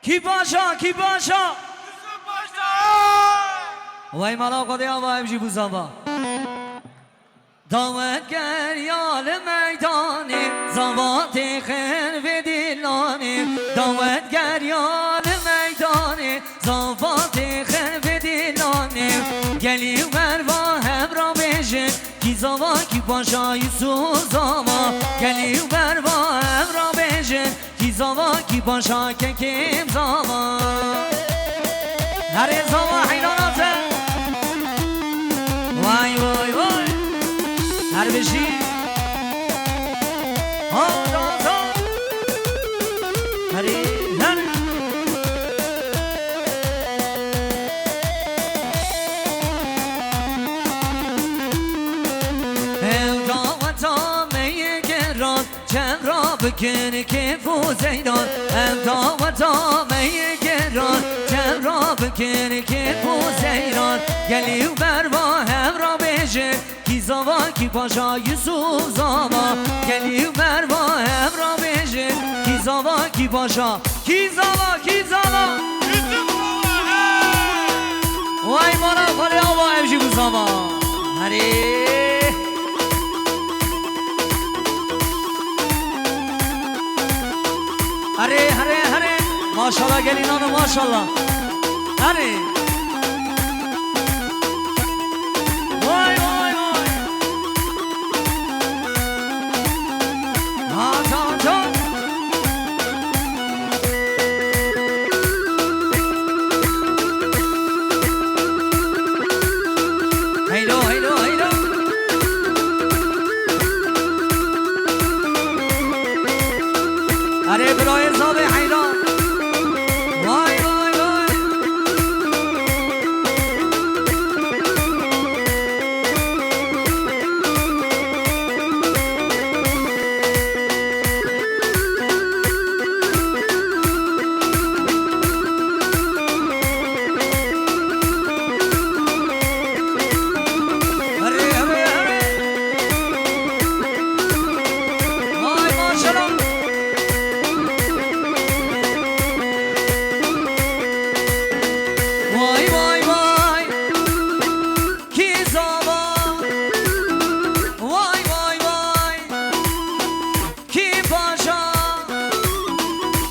کی باشا کی باشا وای مالا قدیا وای بجی بوزابا دعوتگر یال میدانی زوات خیر و دلانی دعوتگر یال میدانی زوات خیر و دلانی گلی مروا هم را بشه کی زوا کی باشا یوسف زوا گلی مروا هم را بشه کی زوا کی باشا که کیم زوا هر زوا حیراناته وای وای وای هر بشی ها دا دا هری هر دعوتا میگران چم را بکن که فوزیدان دعوتا میگران چم را بکن که فوزیدان گلی و بروا هم را بشه کی زوا کی باشا یوسف زوا گلی و بروا هم را بشه کی زوا کی باشا کی زوا کی زوا وای مانا خالی آوا امشی بو زوا هری هره هره هره ماشالله گلینانو ماشالله هره وای وای وای ها تا تا هیلو هیلو هیلو هره برای زاب حیران وای وای وای هره هره هره وای ماشالله وای وای وای کی زوا وای وای وای کی باشا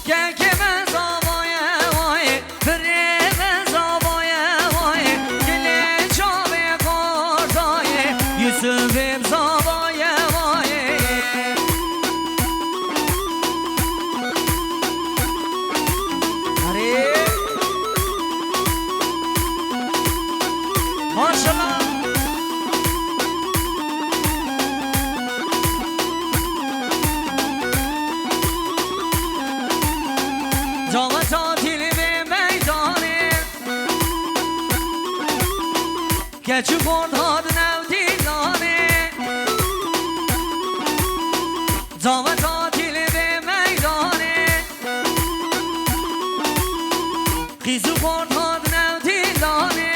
که من زوای وای بره من زوای وای گله چاوه قردای یوسف زوای وای هره ماشالله جامعه تعطیل به میدانه که چو برد هاد نو دیلانه جامعه تعطیل به میدانه خیزو برد هاد نو دیلانه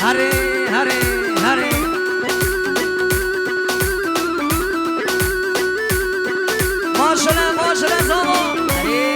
هره هره هره ماشالله ماشالله زمان هره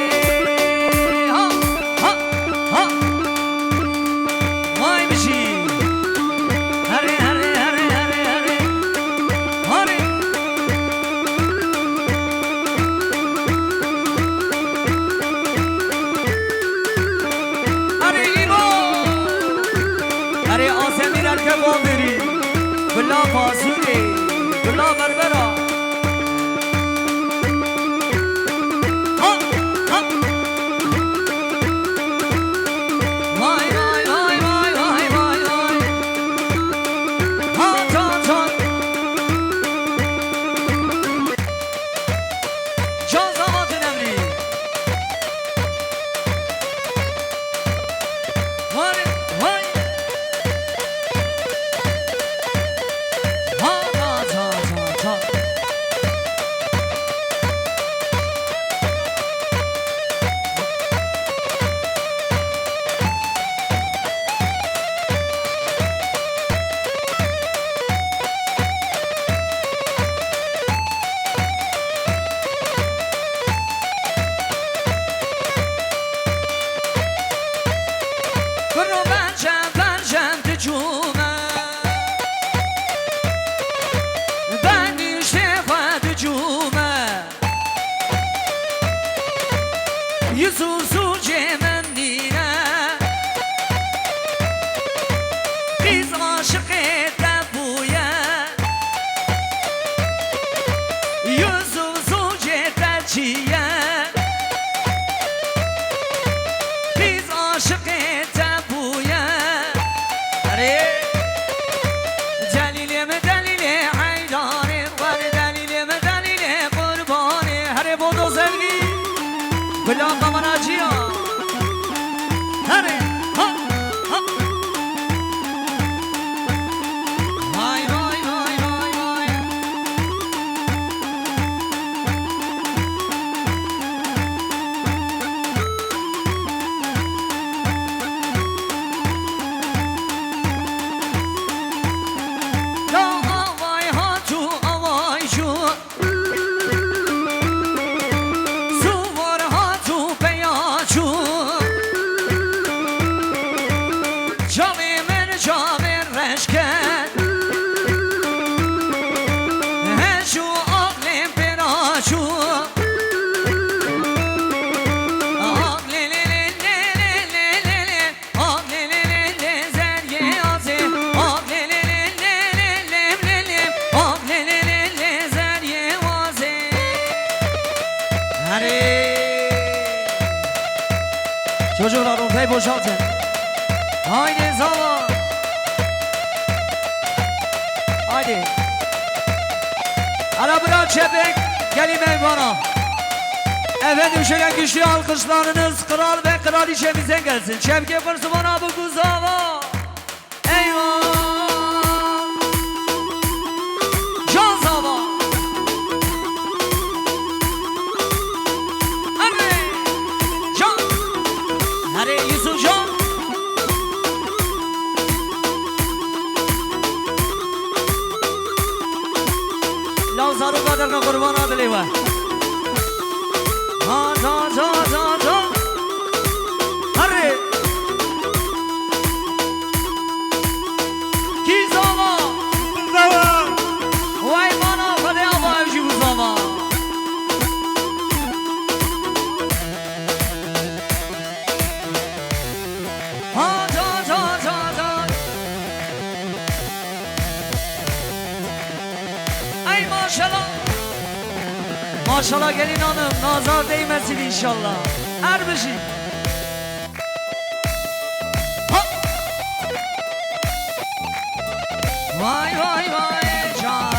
کلا قمراجیا هره ها ها وای وای وای وای وای لا آوای ها تو آوای شو سوار ها تو پیاچو جاوی من جاوی رشکن هشو آقلیم پراچو آقلی لی لی لی لی لی لی آقلی لی لی لی زریه آزه آقلی لی لی لی لی لی لی آقلی لی لی لی زریه آزه هره çocuklar ortayı boşaltın. Haydi zaman. Haydi. Arabına çepek gelin meyvana. Efendim şöyle güçlü alkışlarınız kral ve kraliçemize gelsin. Çepke fırsı bana bu kuzava. Eyvah. Can zava. Hadi. Can. Hadi Yusuf Can. Lavzaru kadar ka kurban adli var. Ha ha ha ha ha. Hadi. Ki zava. Zava. Vay bana hadi avaycı bu zava. Ha ha ha ha ha. Ay maşallah. Maşallah gelin hanım nazar değmesin inşallah. Her bir şey. Ha. Vay vay vay can.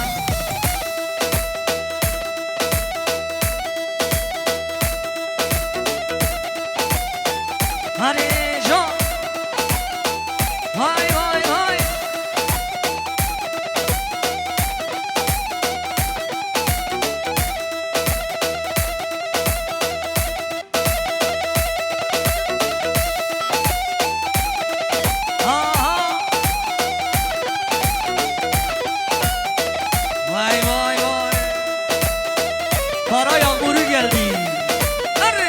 Hadi can. Vay vay vay. Aha. Vay vay vay. Para yağmuru geldi. Hadi.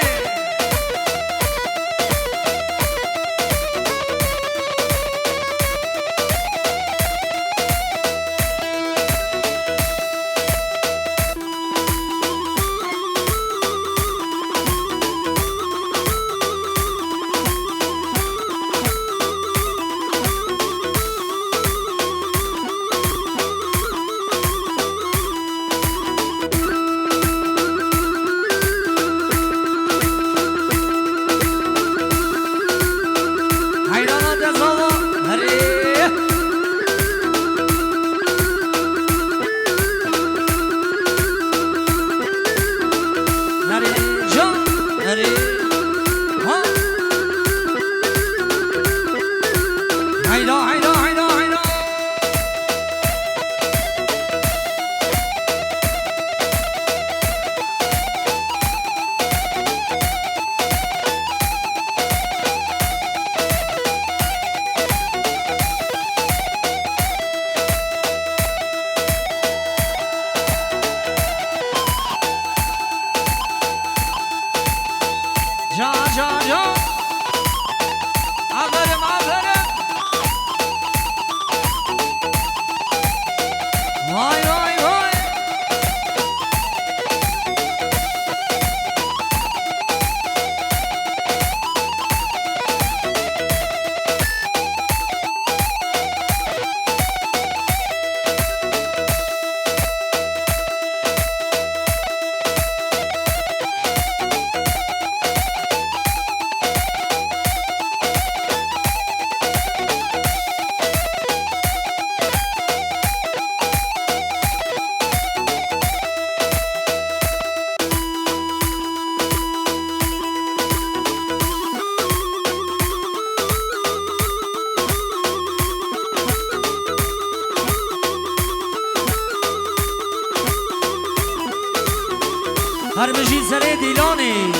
هر بجی سر دیلانی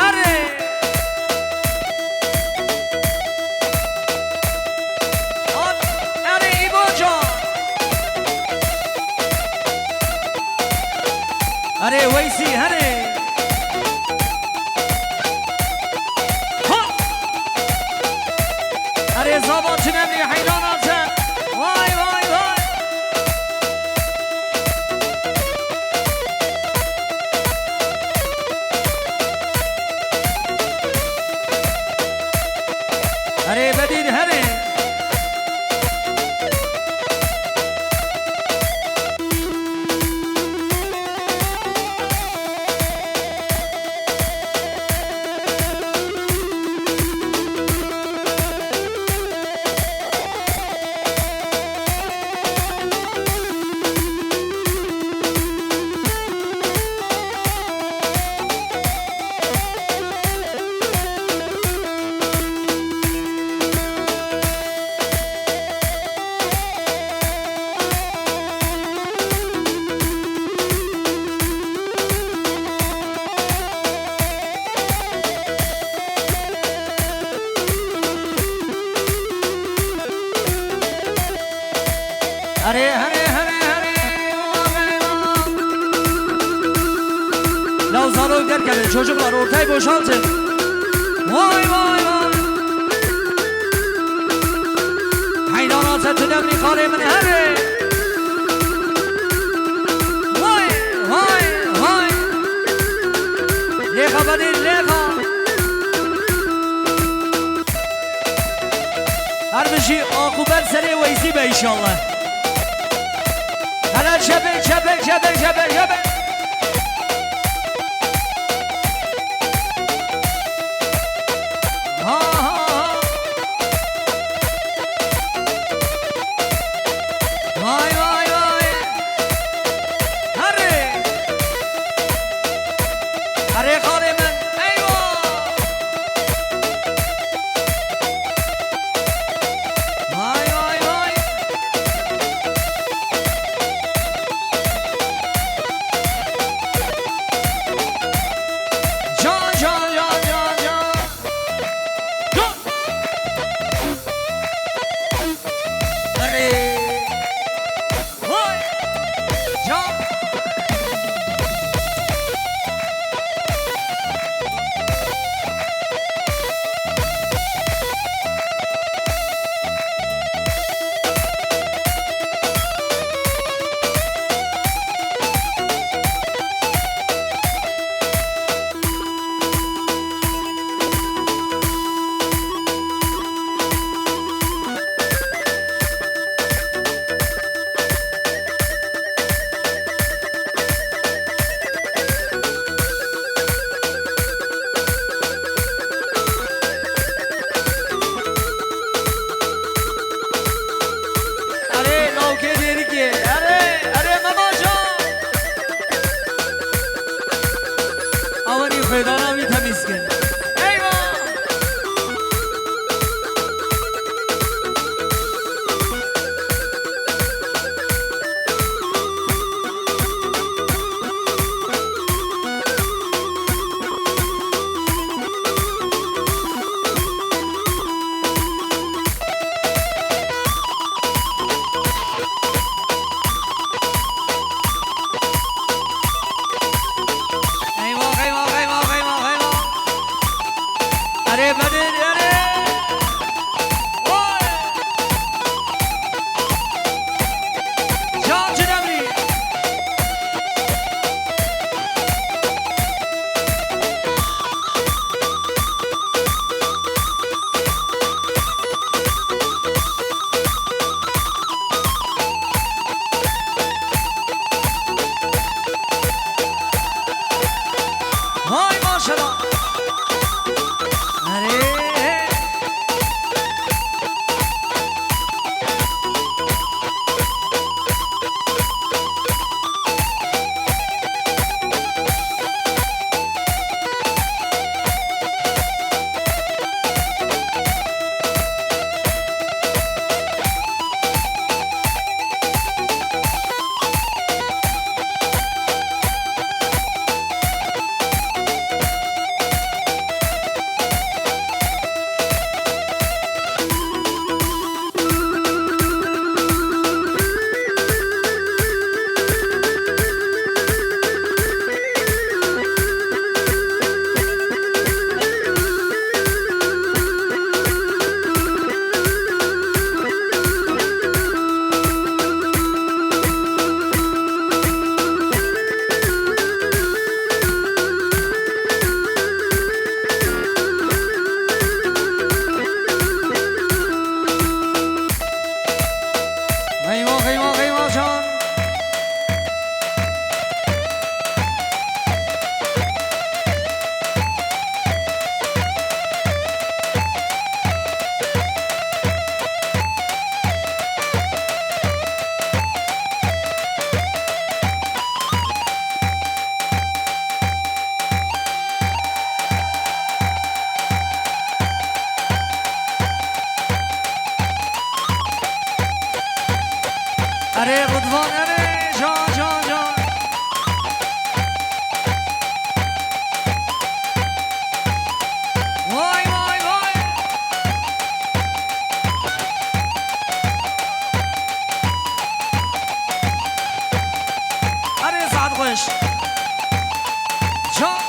اره اره ایبا جان اره ویسی هره اره زبان چنمری حیران آمزن وای وای وای اره بدید هره هره هره هره هره لوزارو در کرده çocuklar ortayı boşaltın vay vay vay hayranat tünemli kalemini hare vay vay vay leka bedir leka her bir şey akıbet seri veysi be inşallah هلا شبل شبل شبل شبل شبل ها ها vay vay vay hare hare kalemen eyvah vay vay vay پیدانا می تمیز کن ایوان جان